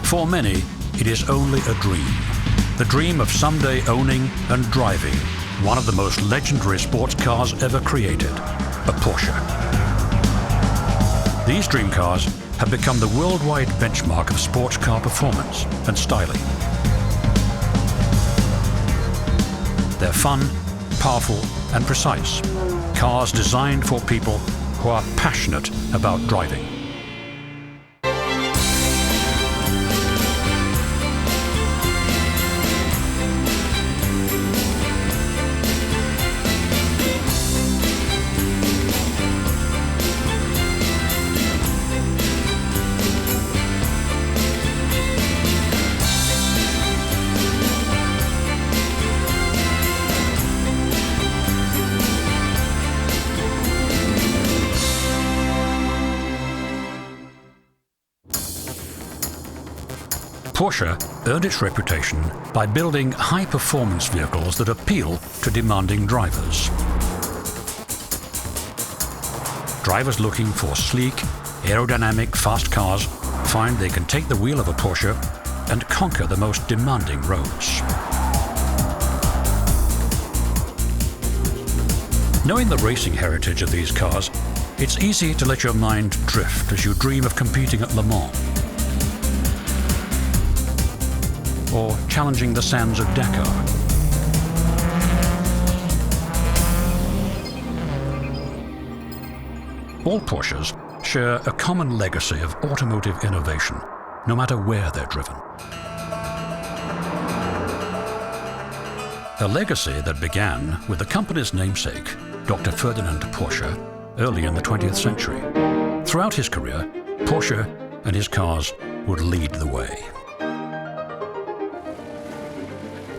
For many, it is only a dream. The dream of someday owning and driving one of the most legendary sports cars ever created, a Porsche. These dream cars have become the worldwide benchmark of sports car performance and styling. They're fun, powerful, and precise. Cars designed for people who are passionate about driving. Porsche earned its reputation by building high-performance vehicles that appeal to demanding drivers. Drivers looking for sleek, aerodynamic, fast cars find they can take the wheel of a Porsche and conquer the most demanding roads. Knowing the racing heritage of these cars, it's easy to let your mind drift as you dream of competing at Le Mans, or challenging the sands of Dakar. All Porsches share a common legacy of automotive innovation, no matter where they're driven. A legacy that began with the company's namesake, Dr. Ferdinand Porsche, early in the 20th century. Throughout his career, Porsche and his cars would lead the way.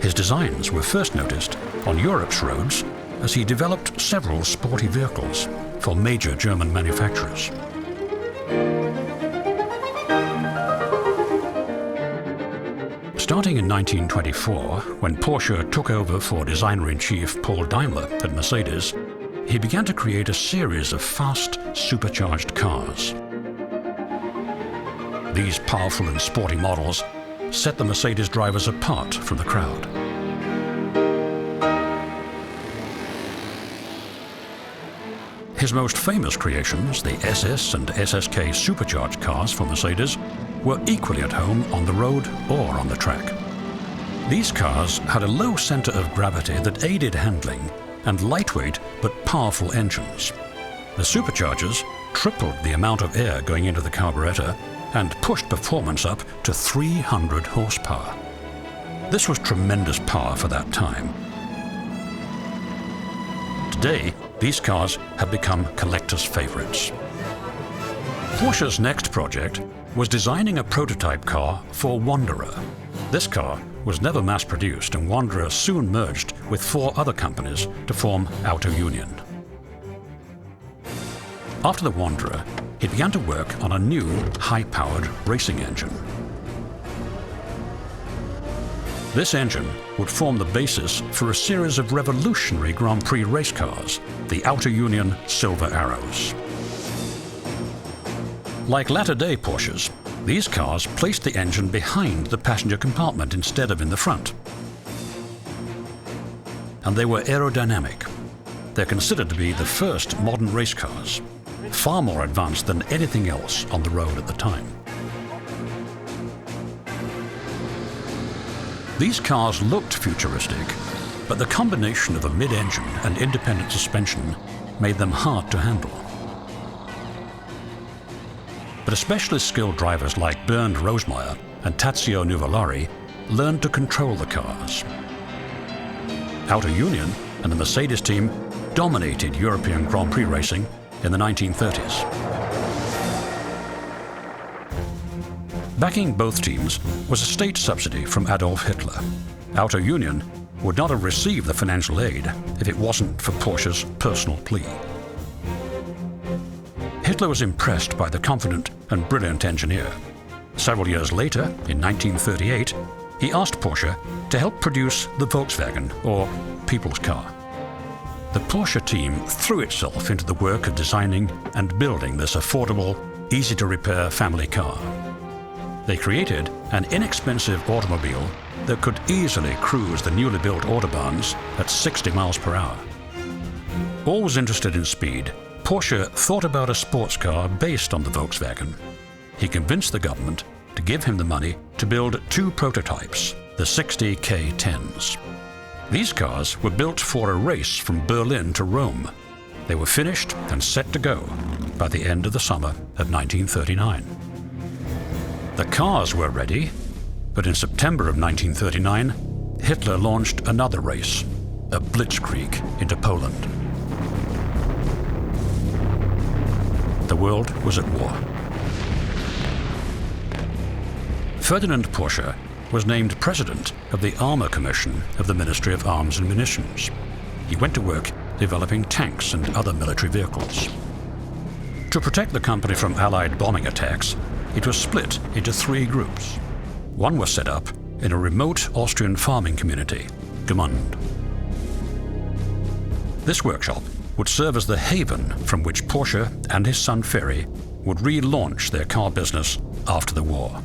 His designs were first noticed on Europe's roads as he developed several sporty vehicles for major German manufacturers. Starting in 1924, when Porsche took over for designer-in-chief Paul Daimler at Mercedes, he began to create a series of fast, supercharged cars. These powerful and sporty models set the Mercedes drivers apart from the crowd. His most famous creations, the SS and SSK supercharged cars for Mercedes, were equally at home on the road or on the track. These cars had a low center of gravity that aided handling and lightweight but powerful engines. The superchargers tripled the amount of air going into the carburetor and pushed performance up to 300 horsepower. This was tremendous power for that time. Today, these cars have become collectors' favorites. Porsche's next project was designing a prototype car for Wanderer. This car was never mass-produced, and Wanderer soon merged with 4 other companies to form Auto Union. After the Wanderer, he began to work on a new, high-powered racing engine. This engine would form the basis for a series of revolutionary Grand Prix race cars, the Auto Union Silver Arrows. Like latter-day Porsches, these cars placed the engine behind the passenger compartment instead of in the front. And they were aerodynamic. They're considered to be the first modern race cars, far more advanced than anything else on the road at the time. These cars looked futuristic, but the combination of a mid-engine and independent suspension made them hard to handle. But especially skilled drivers like Bernd Rosemeyer and Tazio Nuvolari learned to control the cars. Auto Union and the Mercedes team dominated European Grand Prix racing in the 1930s. Backing both teams was a state subsidy from Adolf Hitler. Auto Union would not have received the financial aid if it wasn't for Porsche's personal plea. Hitler was impressed by the confident and brilliant engineer. Several years later, in 1938, he asked Porsche to help produce the Volkswagen, or people's car. The Porsche team threw itself into the work of designing and building this affordable, easy-to-repair family car. they created an inexpensive automobile that could easily cruise the newly built autobahns at 60 miles per hour. Always interested in speed, Porsche thought about a sports car based on the Volkswagen. He convinced the government to give him the money to build 2 prototypes, the 60 K10s. These cars were built for a race from Berlin to Rome. They were finished and set to go by the end of the summer of 1939. The cars were ready, but in September of 1939, Hitler launched another race, a blitzkrieg into Poland. The world was at war. Ferdinand Porsche was named president of the Armour Commission of the Ministry of Arms and Munitions. He went to work developing tanks and other military vehicles. To protect the company from Allied bombing attacks, it was split into 3 groups. One was set up in a remote Austrian farming community, Gmund. This workshop would serve as the haven from which Porsche and his son Ferry would relaunch their car business after the war.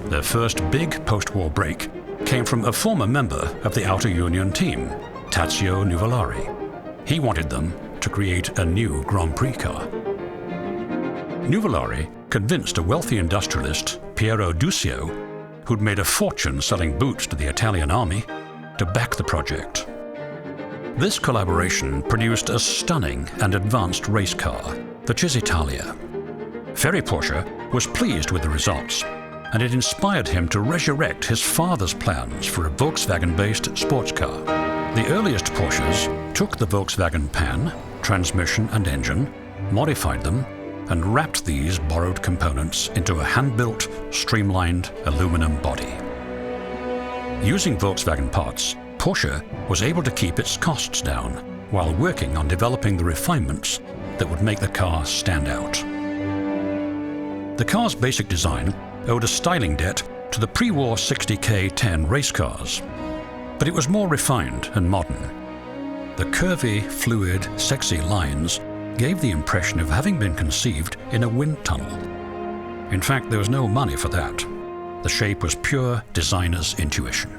Their first big post-war break came from a former member of the Outer Union team, Tazio Nuvolari. He wanted them to create a new Grand Prix car. Nuvolari convinced a wealthy industrialist, Piero Duccio, who'd made a fortune selling boots to the Italian army, to back the project. This collaboration produced a stunning and advanced race car, the Cisitalia. Ferry Porsche was pleased with the results, and it inspired him to resurrect his father's plans for a Volkswagen-based sports car. The earliest Porsches took the Volkswagen pan, transmission and engine, modified them, and wrapped these borrowed components into a hand-built, streamlined aluminum body. Using Volkswagen parts, Porsche was able to keep its costs down while working on developing the refinements that would make the car stand out. The car's basic design owed a styling debt to the pre-war 60 K10 race cars, but it was more refined and modern. The curvy, fluid, sexy lines gave the impression of having been conceived in a wind tunnel. In fact, there was no money for that. The shape was pure designer's intuition.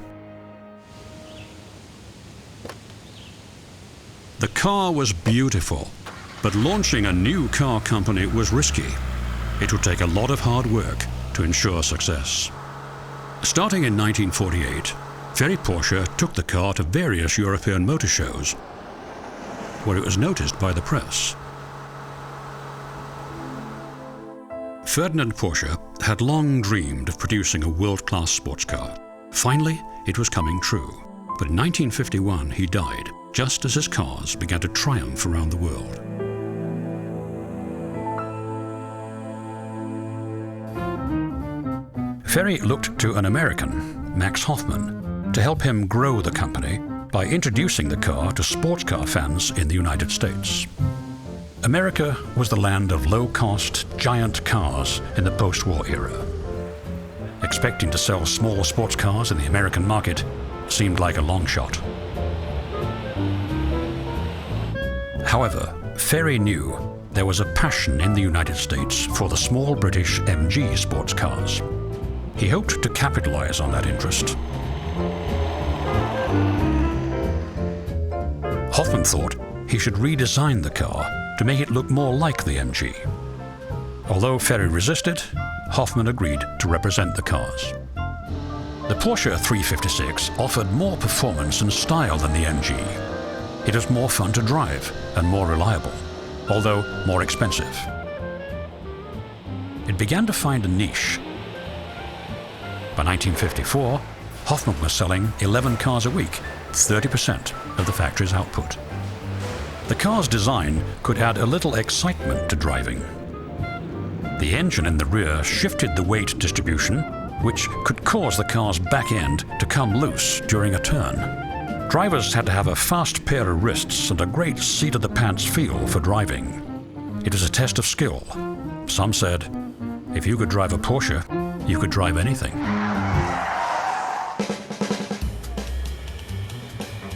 The car was beautiful, but launching a new car company was risky. It would take a lot of hard work to ensure success. Starting in 1948, Ferry Porsche took the car to various European motor shows, where it was noticed by the press. Ferdinand Porsche had long dreamed of producing a world-class sports car. Finally, it was coming true. But in 1951, he died, just as his cars began to triumph around the world. Ferry looked to an American, Max Hoffman, to help him grow the company by introducing the car to sports car fans in the United States. America was the land of low-cost, giant cars in the post-war era. Expecting to sell small sports cars in the American market seemed like a long shot. However, Ferry knew there was a passion in the United States for the small British MG sports cars. He hoped to capitalize on that interest. Hoffman thought he should redesign the car to make it look more like the MG. Although Ferry resisted, Hoffman agreed to represent the cars. The Porsche 356 offered more performance and style than the MG. It was more fun to drive and more reliable, although more expensive. It began to find a niche. By 1954, Hoffman was selling 11 cars a week, 30% of the factory's output. The car's design could add a little excitement to driving. The engine in the rear shifted the weight distribution, which could cause the car's back end to come loose during a turn. Drivers had to have a fast pair of wrists and a great seat-of-the-pants feel for driving. It was a test of skill. Some said, if you could drive a Porsche, you could drive anything.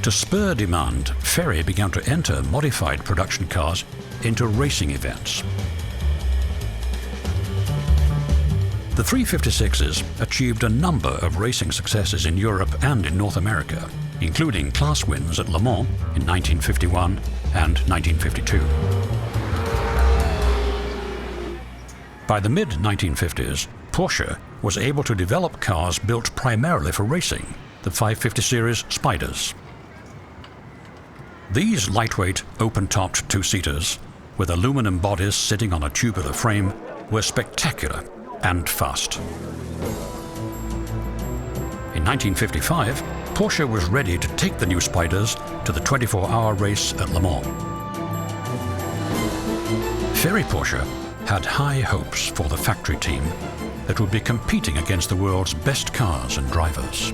To spur demand, Ferry began to enter modified production cars into racing events. The 356s achieved a number of racing successes in Europe and in North America, including class wins at Le Mans in 1951 and 1952. By the mid-1950s, Porsche was able to develop cars built primarily for racing, the 550 series Spyders. These lightweight, open-topped two-seaters, with aluminum bodies sitting on a tubular frame, were spectacular and fast. In 1955, Porsche was ready to take the new Spyders to the 24-hour race at Le Mans. Ferry Porsche had high hopes for the factory team that would be competing against the world's best cars and drivers.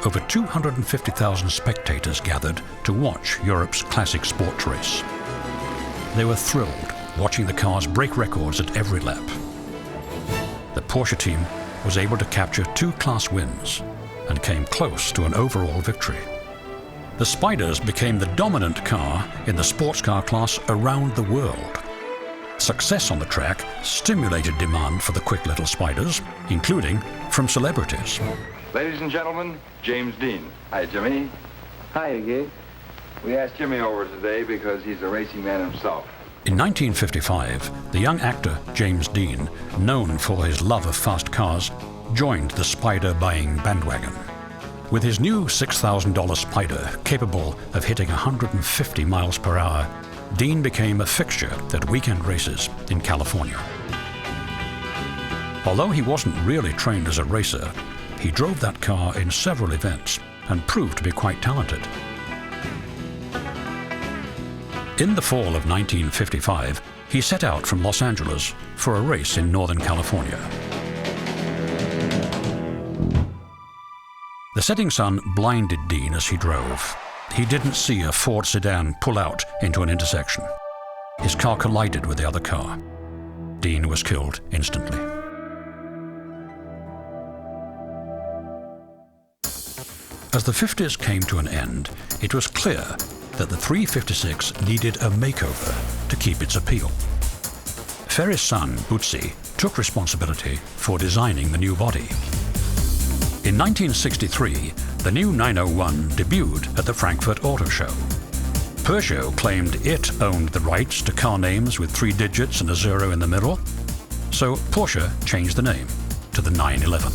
Over 250,000 spectators gathered to watch Europe's classic sports race. They were thrilled watching the cars break records at every lap. The Porsche team was able to capture 2 class wins and came close to an overall victory. The Spyders became the dominant car in the sports car class around the world. Success on the track stimulated demand for the quick little Spyders, including from celebrities. Ladies and gentlemen, James Dean. Hi, Jimmy. Hi, Gig. We asked Jimmy over today because he's a racing man himself. In 1955, the young actor James Dean, known for his love of fast cars, joined the Spyder buying bandwagon. With his new $6,000 Spyder capable of hitting 150 miles per hour, Dean became a fixture at weekend races in California. Although he wasn't really trained as a racer, he drove that car in several events and proved to be quite talented. In the fall of 1955, he set out from Los Angeles for a race in Northern California. The setting sun blinded Dean as he drove. He didn't see a Ford sedan pull out into an intersection. His car collided with the other car. Dean was killed instantly. As the 50s came to an end, it was clear that the 356 needed a makeover to keep its appeal. Ferry's son, Bootsy, took responsibility for designing the new body. In 1963, the new 901 debuted at the Frankfurt Auto Show. Peugeot claimed it owned the rights to car names with 3 digits and a 0 in the middle, so Porsche changed the name to the 911.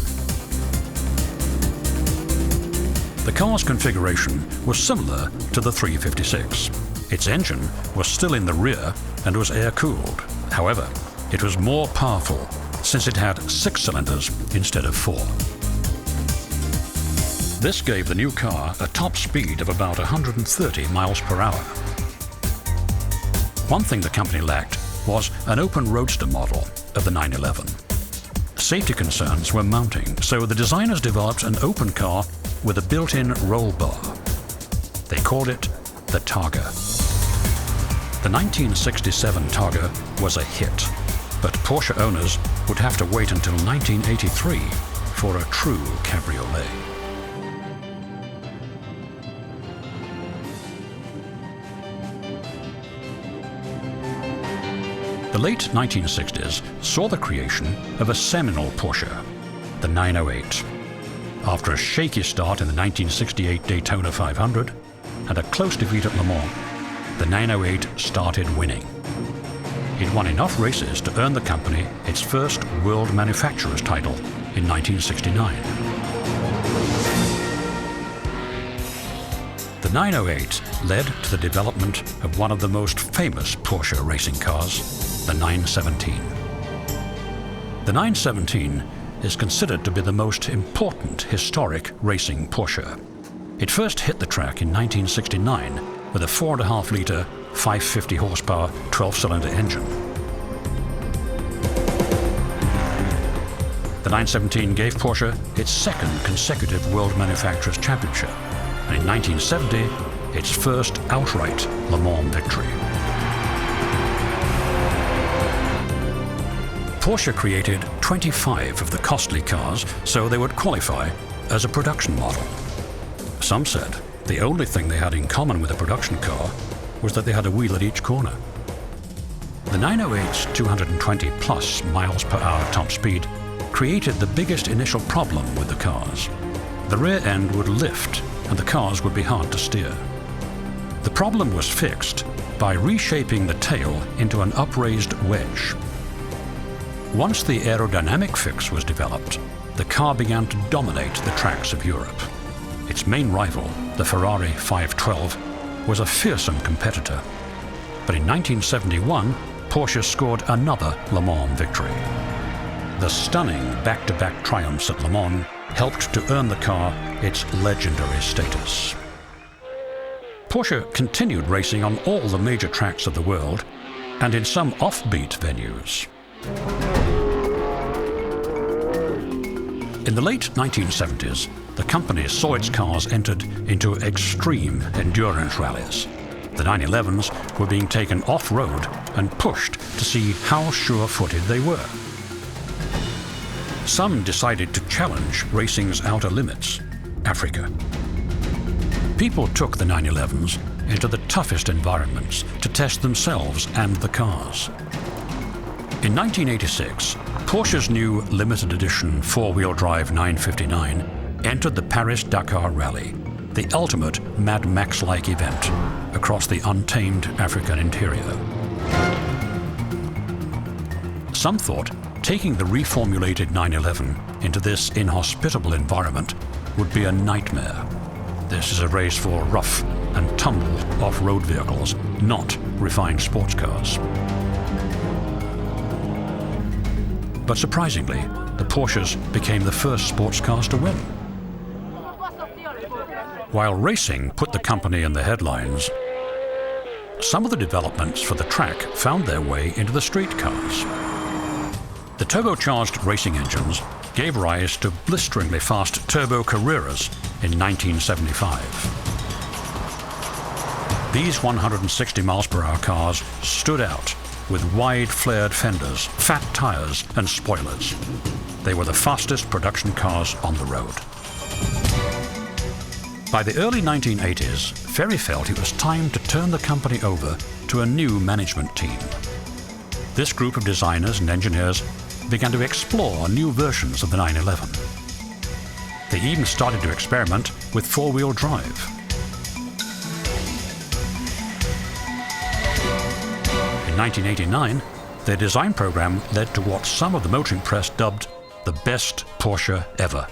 The car's configuration was similar to the 356. Its engine was still in the rear and was air-cooled. However, it was more powerful since it had 6 cylinders instead of 4. This gave the new car a top speed of about 130 miles per hour. One thing the company lacked was an open roadster model of the 911. Safety concerns were mounting, so the designers developed an open car with a built-in roll bar. They called it the Targa. The 1967 Targa was a hit, but Porsche owners would have to wait until 1983 for a true cabriolet. The late 1960s saw the creation of a seminal Porsche, the 908. After a shaky start in the 1968 Daytona 500 and a close defeat at Le Mans, the 908 started winning. It won enough races to earn the company its first World Manufacturers title in 1969. The 908 led to the development of one of the most famous Porsche racing cars, the 917. The 917 is considered to be the most important historic racing Porsche. It first hit the track in 1969 with a 4.5-litre, 550 horsepower, 12-cylinder engine. The 917 gave Porsche its second consecutive World Manufacturers Championship, and in 1970, its first outright Le Mans victory. Porsche created 25 of the costly cars so they would qualify as a production model. Some said the only thing they had in common with a production car was that they had a wheel at each corner. The 908's 220 plus miles per hour top speed created the biggest initial problem with the cars. The rear end would lift and the cars would be hard to steer. The problem was fixed by reshaping the tail into an upraised wedge. Once the aerodynamic fix was developed, the car began to dominate the tracks of Europe. Its main rival, the Ferrari 512, was a fearsome competitor. But in 1971, Porsche scored another Le Mans victory. The stunning back-to-back triumphs at Le Mans helped to earn the car its legendary status. Porsche continued racing on all the major tracks of the world and in some offbeat venues. In the late 1970s, the company saw its cars entered into extreme endurance rallies. The 911s were being taken off-road and pushed to see how sure-footed they were. Some decided to challenge racing's outer limits, Africa. People took the 911s into the toughest environments to test themselves and the cars. In 1986, Porsche's new limited edition four-wheel drive 959 entered the Paris-Dakar Rally, the ultimate Mad Max-like event across the untamed African interior. Some thought taking the reformulated 911 into this inhospitable environment would be a nightmare. This is a race for rough and tumble off-road vehicles, not refined sports cars. But surprisingly, the Porsches became the first sports cars to win. While racing put the company in the headlines, some of the developments for the track found their way into the street cars. The turbocharged racing engines gave rise to blisteringly fast turbo Carreras in 1975. These 160 miles per hour cars stood out with wide flared fenders, fat tires and spoilers. They were the fastest production cars on the road. By the early 1980s, Ferry felt it was time to turn the company over to a new management team. This group of designers and engineers began to explore new versions of the 911. They even started to experiment with four-wheel drive. In 1989, their design program led to what some of the motoring press dubbed the best Porsche ever.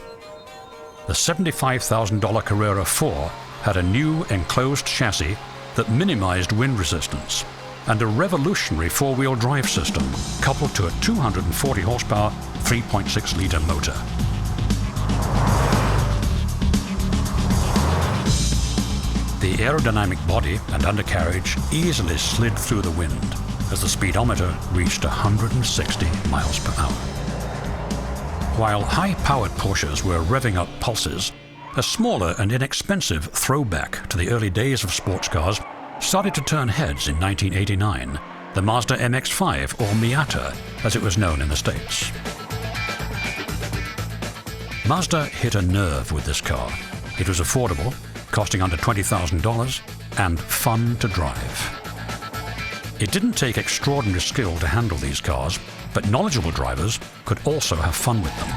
The $75,000 Carrera 4 had a new enclosed chassis that minimized wind resistance and a revolutionary four-wheel drive system coupled to a 240 horsepower 3.6-liter motor. The aerodynamic body and undercarriage easily slid through the wind as the speedometer reached 160 miles per hour. While high-powered Porsches were revving up pulses, a smaller and inexpensive throwback to the early days of sports cars started to turn heads in 1989, the Mazda MX-5, or Miata, as it was known in the States. Mazda hit a nerve with this car. It was affordable, costing under $20,000, and fun to drive. It didn't take extraordinary skill to handle these cars, but knowledgeable drivers could also have fun with them.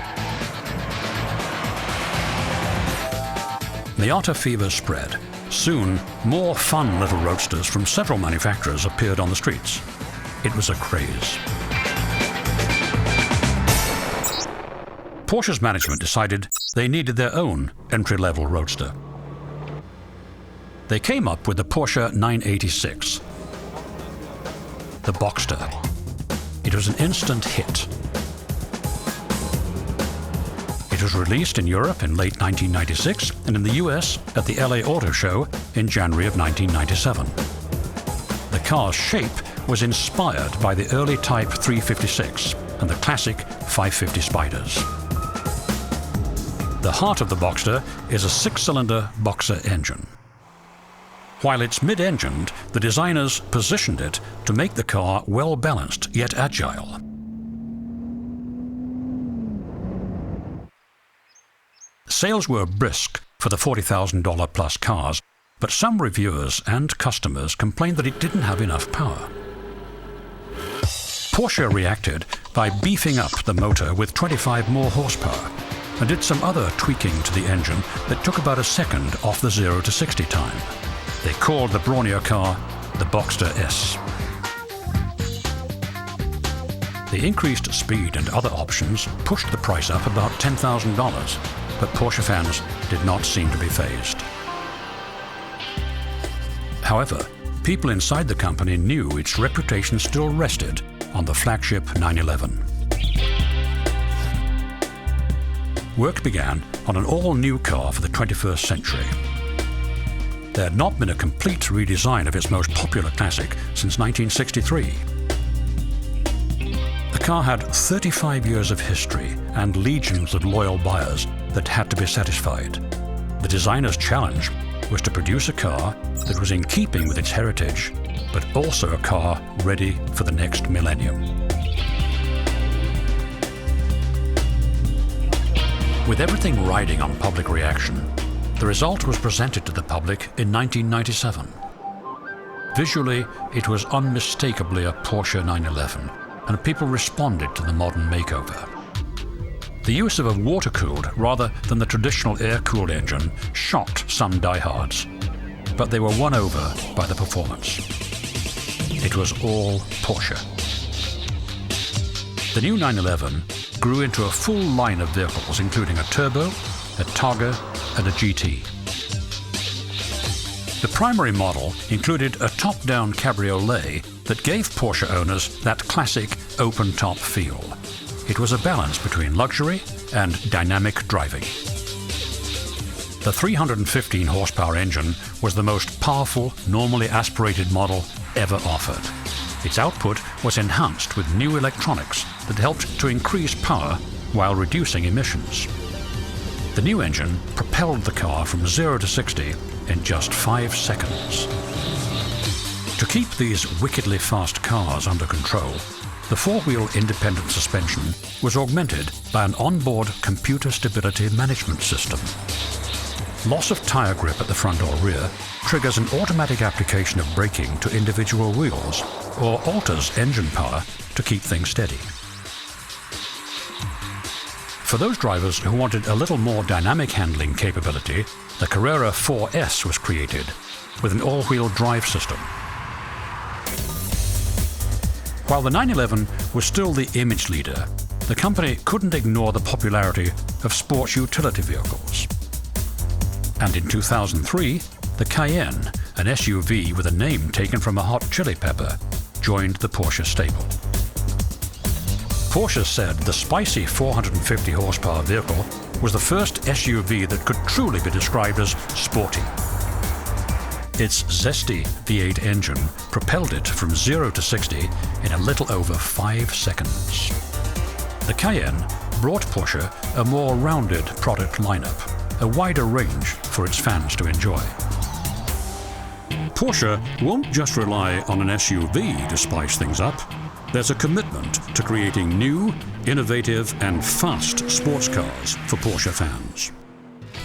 Miata fever spread. Soon, more fun little roadsters from several manufacturers appeared on the streets. It was a craze. Porsche's management decided they needed their own entry-level roadster. They came up with the Porsche 986, the Boxster. It was an instant hit. It was released in Europe in late 1996 and in the US at the LA Auto Show in January of 1997. The car's shape was inspired by the early Type 356 and the classic 550 Spyders. The heart of the Boxster is a six-cylinder Boxer engine. While it's mid-engined, the designers positioned it to make the car well-balanced yet agile. Sales were brisk for the $40,000 plus cars, but some reviewers and customers complained that it didn't have enough power. Porsche reacted by beefing up the motor with 25 more horsepower and did some other tweaking to the engine that took about a second off the 0 to 60 time. They called the brawnier car the Boxster S. The increased speed and other options pushed the price up about $10,000, but Porsche fans did not seem to be fazed. However, people inside the company knew its reputation still rested on the flagship 911. Work began on an all-new car for the 21st century. There had not been a complete redesign of its most popular classic since 1963. The car had 35 years of history and legions of loyal buyers that had to be satisfied. The designer's challenge was to produce a car that was in keeping with its heritage, but also a car ready for the next millennium. With everything riding on public reaction, the result was presented to the public in 1997. Visually, it was unmistakably a Porsche 911, and people responded to the modern makeover. The use of a water-cooled rather than the traditional air-cooled engine shocked some diehards, but they were won over by the performance. It was all Porsche. The new 911 grew into a full line of vehicles, including a turbo, a Targa, and a GT. The primary model included a top-down cabriolet that gave Porsche owners that classic open-top feel. It was a balance between luxury and dynamic driving. The 315 horsepower engine was the most powerful, normally aspirated model ever offered. Its output was enhanced with new electronics that helped to increase power while reducing emissions. The new engine propelled the car from 0 to 60 in just 5 seconds. To keep these wickedly fast cars under control, the four-wheel independent suspension was augmented by an onboard computer stability management system. Loss of tire grip at the front or rear triggers an automatic application of braking to individual wheels or alters engine power to keep things steady. For those drivers who wanted a little more dynamic handling capability, the Carrera 4S was created with an all-wheel drive system. While the 911 was still the image leader, the company couldn't ignore the popularity of sports utility vehicles. And in 2003, the Cayenne, an SUV with a name taken from a hot chili pepper, joined the Porsche stable. Porsche said the spicy 450 horsepower vehicle was the first SUV that could truly be described as sporty. Its zesty V8 engine propelled it from 0 to 60 in a little over 5 seconds. The Cayenne brought Porsche a more rounded product lineup, a wider range for its fans to enjoy. Porsche won't just rely on an SUV to spice things up. There's a commitment to creating new, innovative and fast sports cars for Porsche fans.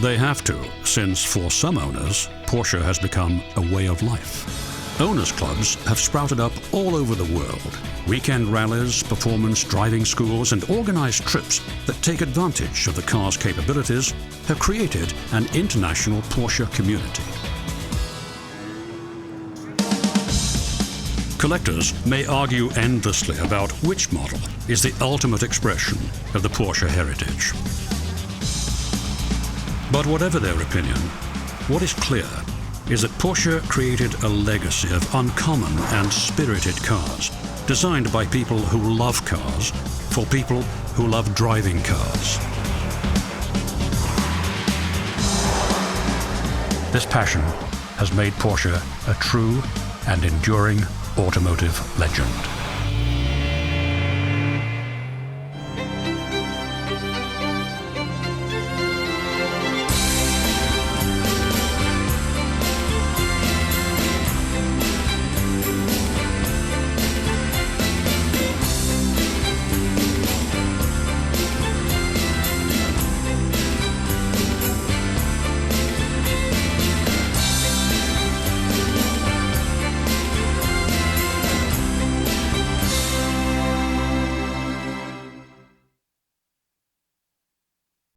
They have to, since for some owners, Porsche has become a way of life. Owners' clubs have sprouted up all over the world. Weekend rallies, performance driving schools and organized trips that take advantage of the car's capabilities have created an international Porsche community. Collectors may argue endlessly about which model is the ultimate expression of the Porsche heritage. But whatever their opinion, what is clear is that Porsche created a legacy of uncommon and spirited cars, designed by people who love cars, for people who love driving cars. This passion has made Porsche a true and enduring automotive legend.